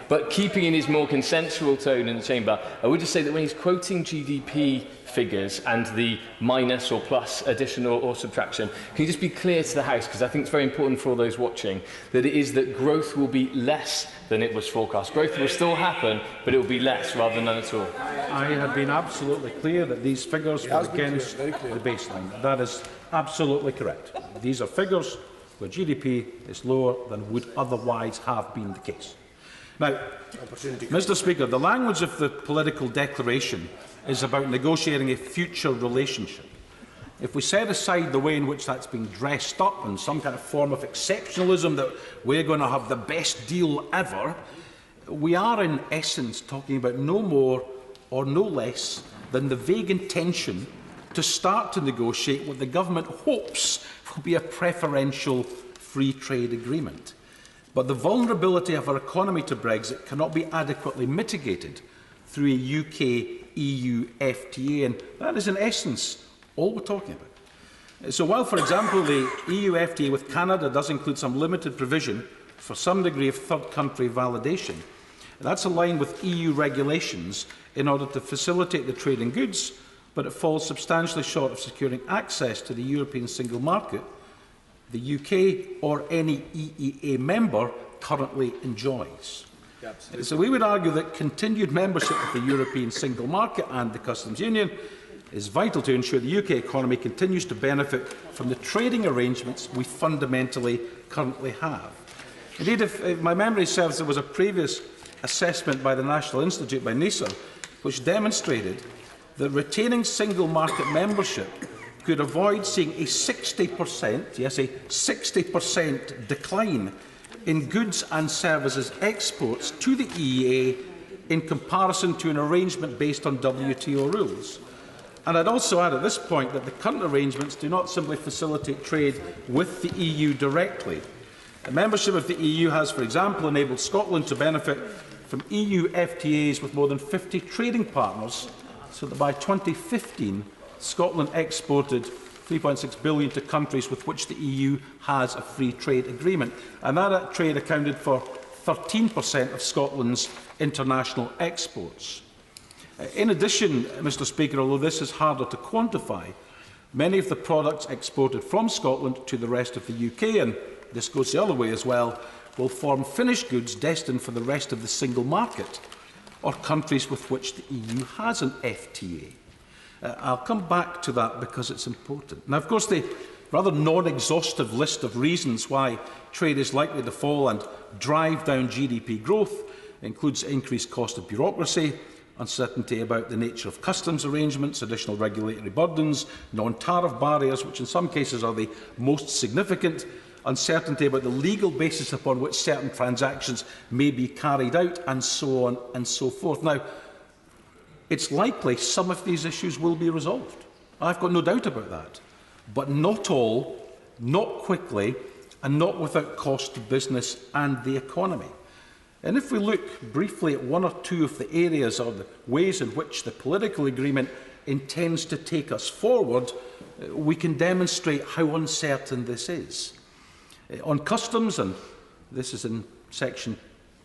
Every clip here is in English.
But keeping in his more consensual tone in the chamber, I would just say that when he's quoting GDP figures and the minus or plus additional or subtraction, can you just be clear to the House, because I think it's very important for all those watching, that it is that growth will be less than it was forecast. Growth will still happen, but it will be less rather than none at all. I have been absolutely clear that these figures were against the baseline. That is absolutely correct. These are figures where GDP is lower than would otherwise have been the case. Now, Mr. Speaker, the language of the political declaration is about negotiating a future relationship. If we set aside the way in which that's being dressed up in some kind of form of exceptionalism that we're going to have the best deal ever, we are in essence talking about no more or no less than the vague intention to start to negotiate what the government hopes will be a preferential free trade agreement. But the vulnerability of our economy to Brexit cannot be adequately mitigated through a UK-EU FTA, and that is in essence all we're talking about. So while, for example, the EU FTA with Canada does include some limited provision for some degree of third country validation, that's aligned with EU regulations in order to facilitate the trade in goods, but it falls substantially short of securing access to the European single market the UK or any EEA member currently enjoys. So we would argue that continued membership of the European single market and the customs union is vital to ensure the UK economy continues to benefit from the trading arrangements we fundamentally currently have. Indeed, if my memory serves, there was a previous assessment by the National Institute, by NISA, which demonstrated that retaining single market membership could avoid seeing a 60%, yes, a 60% decline in goods and services exports to the EEA in comparison to an arrangement based on WTO rules. And I'd also add at this point that the current arrangements do not simply facilitate trade with the EU directly. The membership of the EU has, for example, enabled Scotland to benefit from EU FTAs with more than 50 trading partners, so that by 2015, Scotland exported £3.6 billion to countries with which the EU has a free trade agreement, and that trade accounted for 13% of Scotland's international exports. In addition, Mr. Speaker, although this is harder to quantify, many of the products exported from Scotland to the rest of the UK, and this goes the other way as well, will form finished goods destined for the rest of the single market, or countries with which the EU has an FTA. I'll come back to that because it's important. Now, of course, the rather non-exhaustive list of reasons why trade is likely to fall and drive down GDP growth includes increased cost of bureaucracy, uncertainty about the nature of customs arrangements, additional regulatory burdens, non-tariff barriers, which in some cases are the most significant, uncertainty about the legal basis upon which certain transactions may be carried out, and so on and so forth. Now, it's likely some of these issues will be resolved. I've got no doubt about that. But not all, not quickly, and not without cost to business and the economy. And if we look briefly at one or two of the areas or the ways in which the political agreement intends to take us forward, we can demonstrate how uncertain this is. On customs, and this is in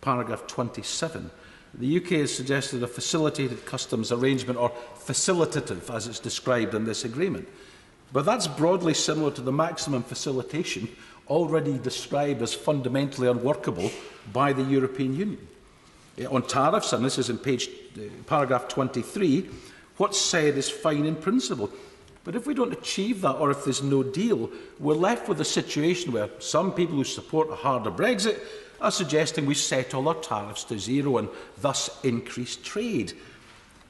paragraph 27, the UK has suggested a facilitated customs arrangement, or facilitative as it's described in this agreement. But that's broadly similar to the maximum facilitation already described as fundamentally unworkable by the European Union. On tariffs, and this is in paragraph 23, what's said is fine in principle. But if we don't achieve that, or if there's no deal, we're left with a situation where some people who support a harder Brexit are suggesting we set all our tariffs to zero and thus increase trade.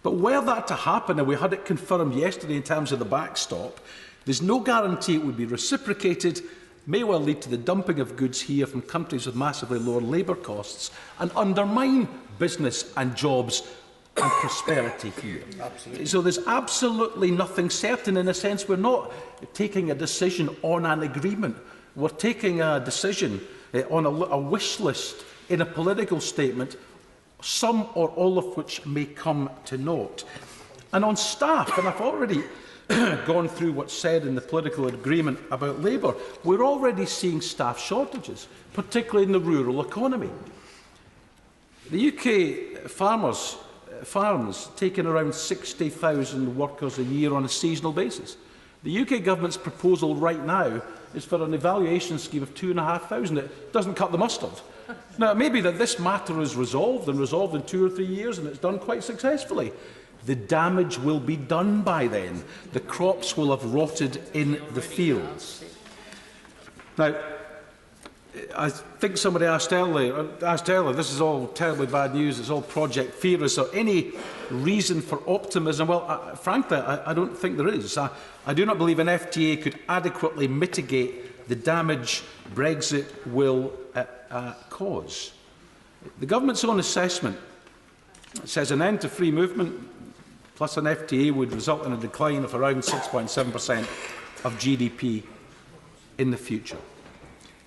But were that to happen, and we had it confirmed yesterday in terms of the backstop, there's no guarantee it would be reciprocated, may well lead to the dumping of goods here from countries with massively lower labour costs and undermine business and jobs and prosperity here. Absolutely. So there's absolutely nothing certain. In a sense, we're not taking a decision on an agreement. We're taking a decision on a wish list in a political statement, some or all of which may come to naught. And on staff, and I've already gone through what's said in the political agreement about labour, we're already seeing staff shortages, particularly in the rural economy. The UK farms take in around 60,000 workers a year on a seasonal basis. The UK government's proposal right now is for an evaluation scheme of 2,500. It doesn't cut the mustard. Now, it may be that this matter is resolved in 2 or 3 years and it's done quite successfully. The damage will be done by then. The crops will have rotted in the fields. Now, I think somebody asked earlier, this is all terribly bad news, it's all Project Fear. Is there any reason for optimism? Well, frankly, I don't think there is. I do not believe an FTA could adequately mitigate the damage Brexit will cause. The government's own assessment says an end to free movement plus an FTA would result in a decline of around 6.7% of GDP in the future.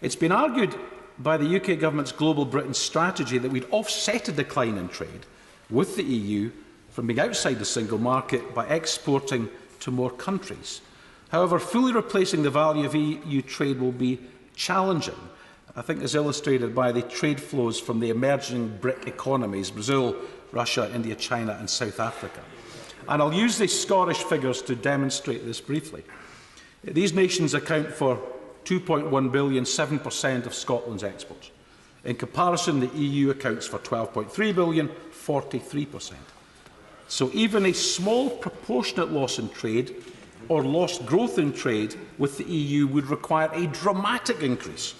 It's been argued by the UK government's Global Britain strategy that we'd offset a decline in trade with the EU from being outside the single market by exporting to more countries. However, fully replacing the value of EU trade will be challenging, I think as illustrated by the trade flows from the emerging BRIC economies, Brazil, Russia, India, China and South Africa. And I'll use these Scottish figures to demonstrate this briefly. These nations account for 2.1 billion, 7% of Scotland's exports. In comparison, the EU accounts for 12.3 billion, 43%. So even a small proportionate loss in trade or lost growth in trade with the EU would require a dramatic increase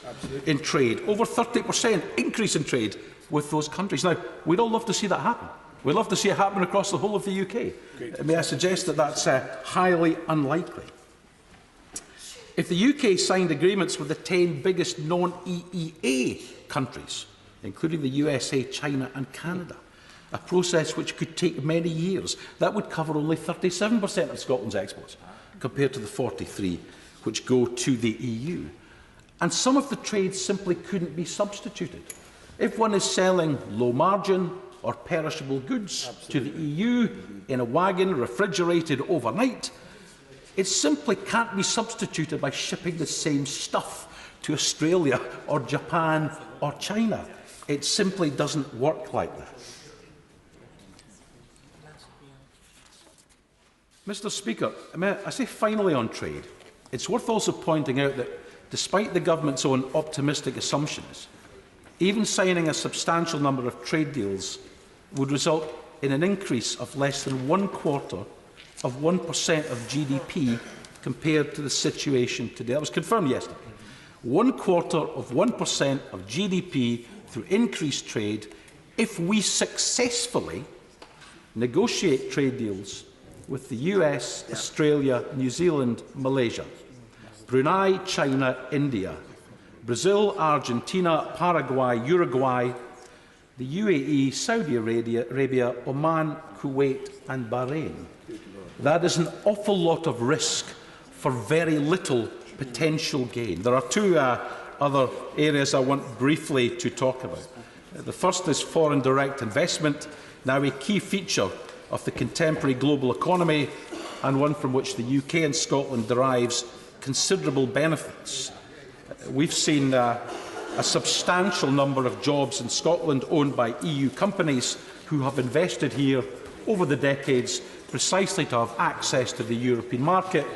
in trade, over 30% increase in trade with those countries. Now, we'd all love to see that happen. We'd love to see it happen across the whole of the UK. May I suggest that that's highly unlikely. If the UK signed agreements with the 10 biggest non-EEA countries, including the USA, China and Canada, a process which could take many years, that would cover only 37% of Scotland's exports, compared to the 43% which go to the EU. And some of the trade simply couldn't be substituted. If one is selling low-margin or perishable goods to the EU in a wagon refrigerated overnight, it simply can't be substituted by shipping the same stuff to Australia or Japan or China. It simply doesn't work like that. Mr. Speaker, I say finally on trade, it's worth also pointing out that despite the government's own optimistic assumptions, even signing a substantial number of trade deals would result in an increase of less than 1/4 of 1% of GDP compared to the situation today. That was confirmed yesterday. 1/4 of 1% of GDP through increased trade if we successfully negotiate trade deals with the US, Australia, New Zealand, Malaysia, Brunei, China, India, Brazil, Argentina, Paraguay, Uruguay, the UAE, Saudi Arabia, Oman, Kuwait and Bahrain. That is an awful lot of risk for very little potential gain. There are two other areas I want briefly to talk about. The first is foreign direct investment, now a key feature of the contemporary global economy and one from which the UK and Scotland derives considerable benefits. We've seen a substantial number of jobs in Scotland owned by EU companies who have invested here over the decades precisely to have access to the European market.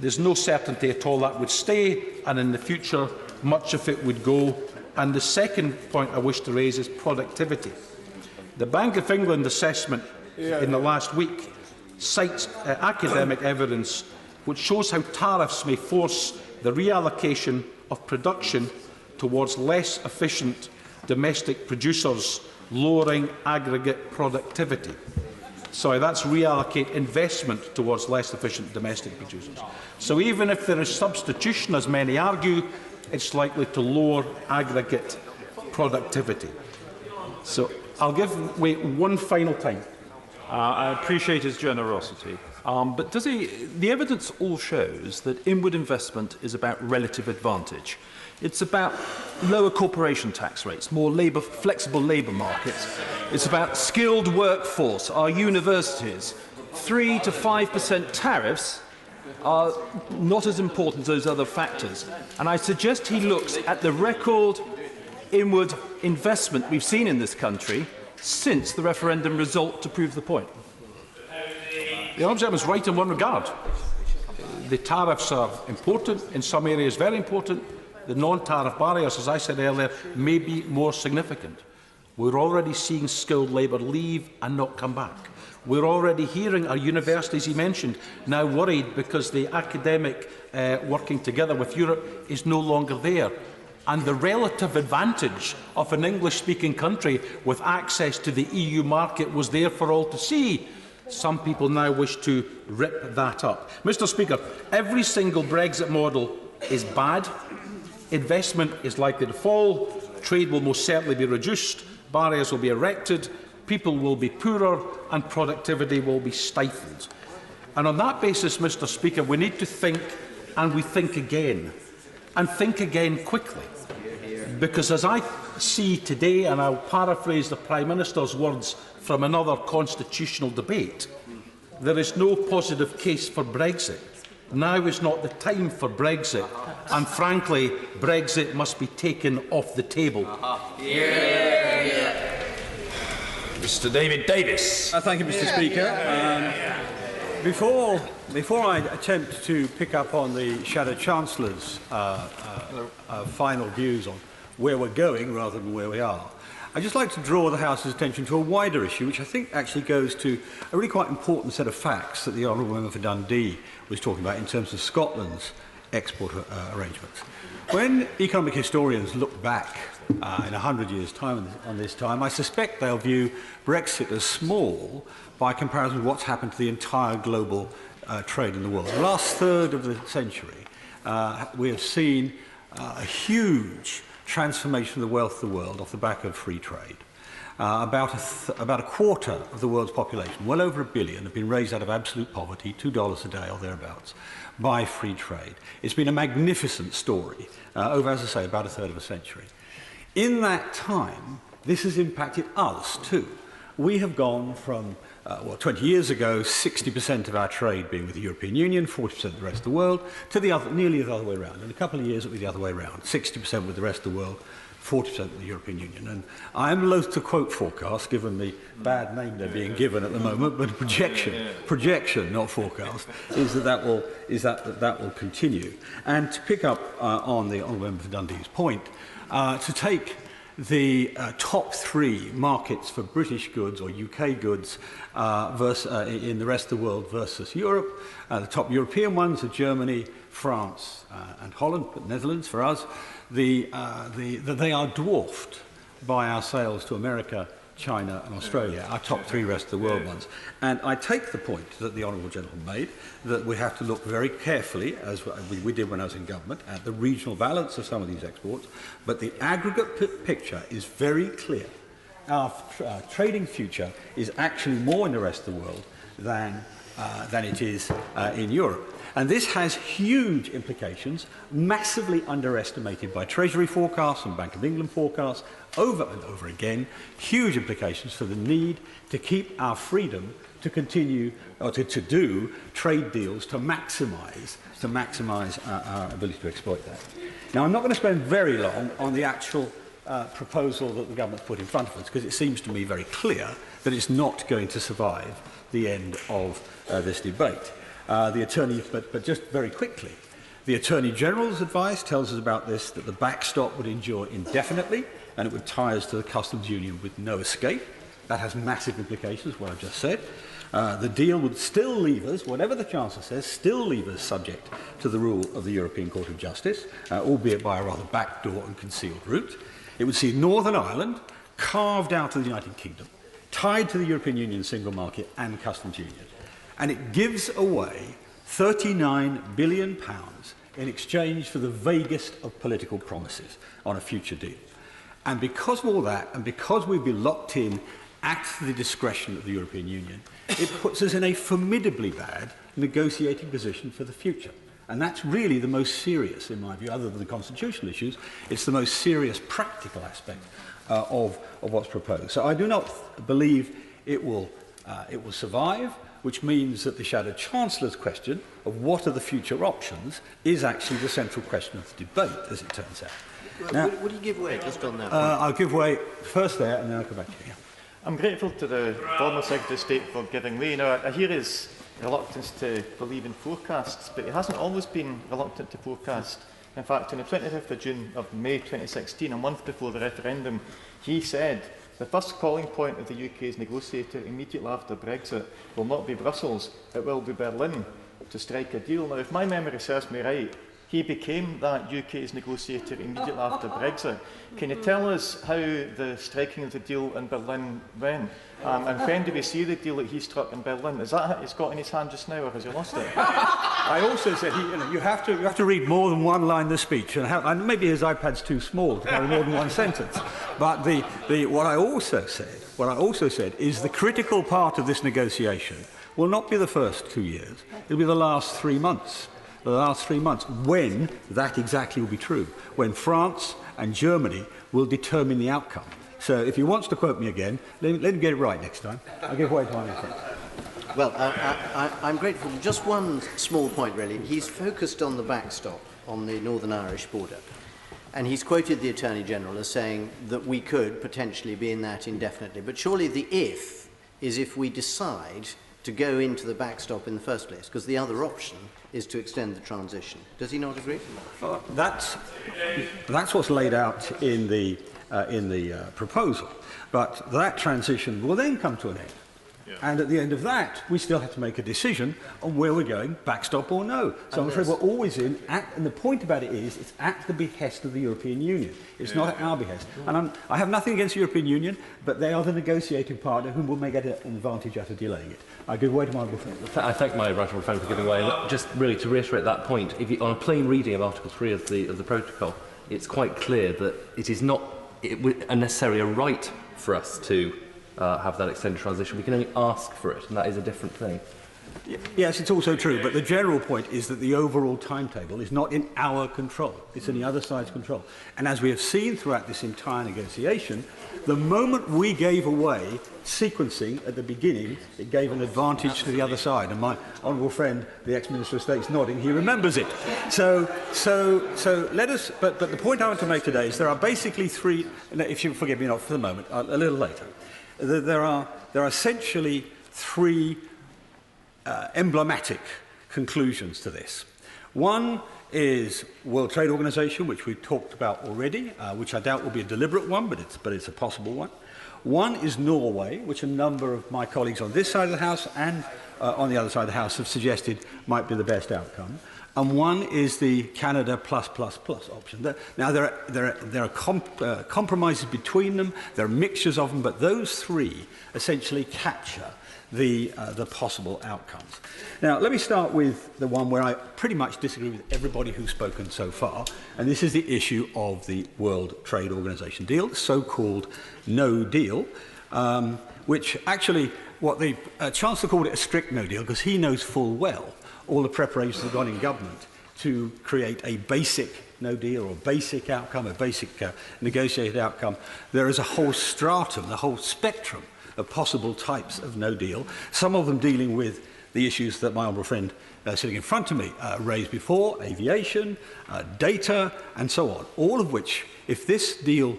There's no certainty at all that would stay, and in the future much of it would go. And the second point I wish to raise is productivity. The Bank of England assessment in the last week cites academic evidence which shows how tariffs may force the reallocation of production towards less efficient domestic producers, lowering aggregate productivity. Sorry, that's reallocate investment towards less efficient domestic producers. So even if there is substitution, as many argue, it's likely to lower aggregate productivity. So I'll give way one final time. I appreciate his generosity, but the evidence all shows that inward investment is about relative advantage. It's about lower corporation tax rates, more flexible labour markets. It's about skilled workforce, our universities. 3 to 5% tariffs are not as important as those other factors. And I suggest he looks at the record inward investment we've seen in this country since the referendum result to prove the point? The Honourable Gentleman is right in one regard. The tariffs are important, in some areas very important. The non-tariff barriers, as I said earlier, may be more significant. We're already seeing skilled labour leave and not come back. We're already hearing our universities, he mentioned, now worried because the academic working together with Europe is no longer there. And the relative advantage of an English-speaking country with access to the EU market was there for all to see. Some people now wish to rip that up. Mr. Speaker, every single Brexit model is bad. Investment is likely to fall. Trade will most certainly be reduced. Barriers will be erected. People will be poorer and productivity will be stifled. And on that basis, Mr. Speaker, we need to think, and we think again, and think again quickly. Because as I see today, and I'll paraphrase the Prime Minister's words from another constitutional debate, there is no positive case for Brexit. Now is not the time for Brexit, and frankly, Brexit must be taken off the table. Mr. David Davis. Thank you, Mr. Speaker. Before I attempt to pick up on the Shadow Chancellor's final views on where we're going rather than where we are, I'd just like to draw the House's attention to a wider issue, which I think actually goes to a really quite important set of facts that the Honourable Member for Dundee was talking about in terms of Scotland's export arrangements. When economic historians look back in 100 years' time on this time, I suspect they'll view Brexit as small by comparison with what's happened to the entire global trade in the world. The last third of the century, we have seen a huge transformation of the wealth of the world off the back of free trade. About a quarter of the world's population, well over 1 billion, have been raised out of absolute poverty, $2 a day or thereabouts, by free trade. It's been a magnificent story over, as I say, about a third of a century. In that time, this has impacted us too. We have gone from, 20 years ago, 60% of our trade being with the European Union, 40% of the rest of the world, to nearly the other way around. In a couple of years, it'll be the other way around, 60% with the rest of the world, 40% with the European Union. And I'm loath to quote forecasts, given the bad name they're being given at the moment, but projection, not forecast, is that that will continue. And to pick up on the Honourable Member for Dundee's point, to take the top 3 markets for British goods or UK goods in the rest of the world versus Europe. The top European ones are Germany, France and Holland, but Netherlands for us. They are dwarfed by our sales to America, China and Australia, our top 3 rest of the world ones. And I take the point that the Honourable Gentleman made, that we have to look very carefully, as we did when I was in government, at the regional balance of some of these exports, but the aggregate picture is very clear. Our trading future is actually more in the rest of the world than it is in Europe. And this has huge implications, massively underestimated by Treasury forecasts and Bank of England forecasts, over and over again, huge implications for the need to keep our freedom to continue, or to do trade deals to maximise our ability to exploit that. Now, I'm not going to spend very long on the actual proposal that the government put in front of us, because it seems to me very clear that it's not going to survive the end of this debate. But just very quickly, the Attorney General's advice tells us about this, that the backstop would endure indefinitely and it would tie us to the customs union with no escape. That has massive implications, what I've just said. The deal would still leave us, whatever the Chancellor says, still leave us subject to the rule of the European Court of Justice, albeit by a rather backdoor and concealed route. It would see Northern Ireland carved out of the United Kingdom, tied to the European Union single market and customs union. And it gives away £39 billion in exchange for the vaguest of political promises on a future deal. And because of all that, and because we'd be locked in at the discretion of the European Union, it puts us in a formidably bad negotiating position for the future. And that's really the most serious, in my view, other than the constitutional issues, it's the most serious practical aspect of what's proposed. So I do not believe it will survive, which means that the Shadow Chancellor's question of what are the future options is actually the central question of the debate, as it turns out. Now, would you give way just on that? I'll give way first there, and then I'll come back to you. I'm grateful to the former Secretary of State for giving way. Now, I hear his reluctance to believe in forecasts, but he hasn't always been reluctant to forecast. In fact, on the 25th of June of May 2016, a month before the referendum, he said, "The first calling point of the UK's negotiator immediately after Brexit will not be Brussels, it will be Berlin to strike a deal." Now, if my memory serves me right, he became that UK's negotiator immediately after Brexit. Can you tell us how the striking of the deal in Berlin went? And when do we see the deal that he struck in Berlin? Is that what he's got in his hand just now, or has he lost it? I also said you have to read more than one line of the speech, and maybe his iPad's too small to carry more than one sentence. But what I also said is the critical part of this negotiation will not be the first 2 years; it'll be the last 3 months. The last 3 months, when that exactly will be true, when France and Germany will determine the outcome. So if he wants to quote me again, let him get it right next time. I'll give way to my friend. Well, I'm grateful. Just one small point, really. He's focused on the backstop on the Northern Irish border. And he's quoted the Attorney-General as saying that we could potentially be in that indefinitely. But surely the if is if we decide to go into the backstop in the first place, because the other option is to extend the transition. Does he not agree? That's what's laid out in the proposal. But that transition will then come to an end. Yeah. And at the end of that, we still have to make a decision on where we're going, backstop or no. So I'm afraid we're always and the point about it is, it's at the behest of the European Union. It's not at our behest. And I have nothing against the European Union, but they are the negotiating partner who will make an advantage out of delaying it. I give way to my friend. I thank my right honourable friend for giving way. Just really to reiterate that point, if you, on a plain reading of Article 3 of the protocol, it's quite clear that it is not necessarily a right for us to have that extended transition. We can only ask for it, and that is a different thing. Yes, it's also true, but the general point is that the overall timetable is not in our control. It's in the other side's control. And as we have seen throughout this entire negotiation, the moment we gave away sequencing at the beginning, it gave an advantage to the other side. And my honourable friend, the ex-Minister of State's nodding, he remembers it. So let us, but the point I want to make today is there are basically three, if you forgive me not for the moment, a little later, there are essentially three emblematic conclusions to this. One is World Trade Organization, which we've talked about already, which I doubt will be a deliberate one, but it's a possible one. One is Norway, which a number of my colleagues on this side of the House and on the other side of the House have suggested might be the best outcome. And one is the Canada plus option. Now, there are compromises between them, there are mixtures of them, but those three essentially capture the possible outcomes. Now, let me start with the one where I pretty much disagree with everybody who's spoken so far, and this is the issue of the World Trade Organization deal, the so-called no deal, which actually, what the Chancellor called it a strict no deal, because he knows full well all the preparations have gone in government to create a basic no deal or a basic outcome, a basic negotiated outcome. There is a whole stratum, the whole spectrum of possible types of no deal, some of them dealing with the issues that my honourable friend sitting in front of me raised before, aviation, data, and so on, all of which, if this deal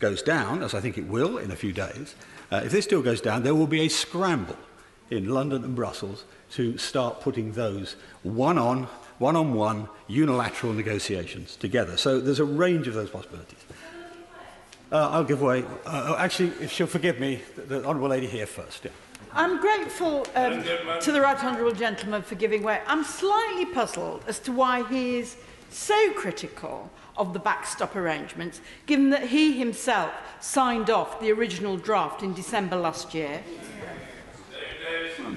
goes down, as I think it will in a few days, if this deal goes down, there will be a scramble in London and Brussels to start putting those one-on-one unilateral negotiations together. So there's a range of those possibilities. I'll give way. Actually, if she'll forgive me, the honourable lady here first. Yeah. I'm grateful to the right honourable gentleman for giving way. I'm slightly puzzled as to why he is so critical of the backstop arrangements, given that he himself signed off the original draft in December last year.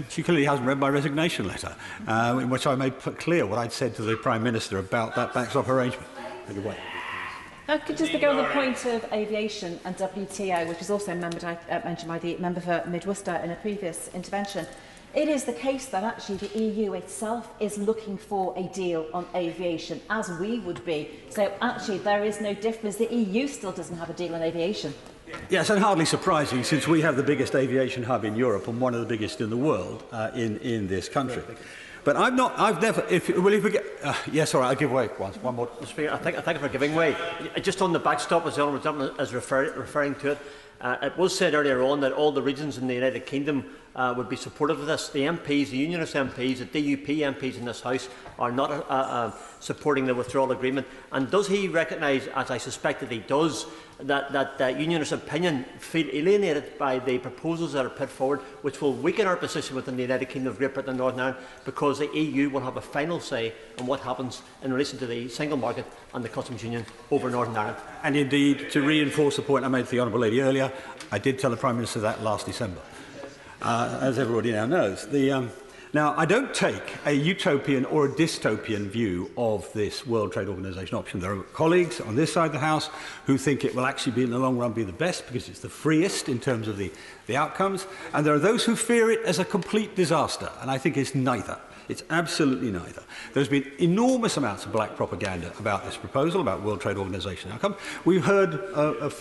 She clearly hasn't read my resignation letter, in which I made clear what I'd said to the Prime Minister about that backstop arrangement. Take it away. I could just go on the point of aviation and WTO, which was also mentioned by the member for Mid-Worcester in a previous intervention. It is the case that actually the EU itself is looking for a deal on aviation, as we would be. So actually there is no difference. The EU still doesn't have a deal on aviation. Yes, and hardly surprising, since we have the biggest aviation hub in Europe and one of the biggest in the world in this country. But I've never, if we get, yes, all right, I'll give way one more. Mr. Speaker, I thank you for giving way. Just on the backstop, as the Honourable Gentleman is referring to it, it was said earlier on that all the regions in the United Kingdom would be supportive of this. The MPs, the Unionist MPs, the DUP MPs in this House are not supporting the withdrawal agreement. And does he recognise, as I suspect that he does, that Unionist opinion feel alienated by the proposals that are put forward, which will weaken our position within the United Kingdom of Great Britain and Northern Ireland, because the EU will have a final say on what happens in relation to the single market and the customs union over Northern Ireland? And indeed, to reinforce the point I made to the Honourable Lady earlier, I did tell the Prime Minister that last December, as everybody now knows. Now, I don't take a utopian or a dystopian view of this World Trade Organization option. There are colleagues on this side of the House who think it will actually be, in the long run, be the best because it's the freest in terms of the outcomes. And there are those who fear it as a complete disaster. And I think it's neither. It's absolutely neither. There's been enormous amounts of black propaganda about this proposal, about World Trade Organization outcome. We heard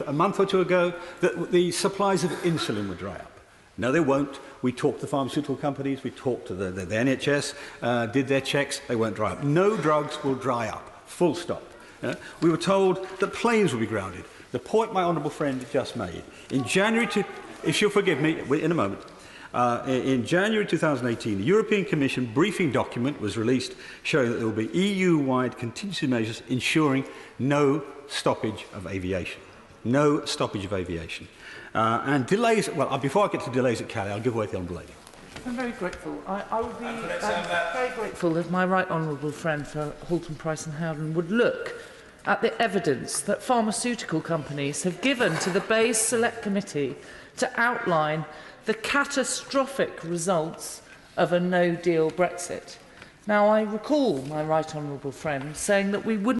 a month or two ago that the supplies of insulin would dry up. No, they won't. We talked to the pharmaceutical companies, we talked to the NHS, did their checks, they won't dry up. No drugs will dry up, full stop. We were told that planes will be grounded. The point my honourable friend just made. In January, if you'll forgive me, in a moment, in January 2018, the European Commission briefing document was released showing that there will be EU-wide contingency measures ensuring no stoppage of aviation. No stoppage of aviation. And delays, well, before I get to delays at Calais, I'll give way to the Honourable Lady. I'm very grateful. I would be very grateful if my right honourable friend for Halton, Price and Howden would look at the evidence that pharmaceutical companies have given to the Bayes Select Committee to outline the catastrophic results of a no-deal Brexit. Now, I recall my right honourable friend saying that we wouldn't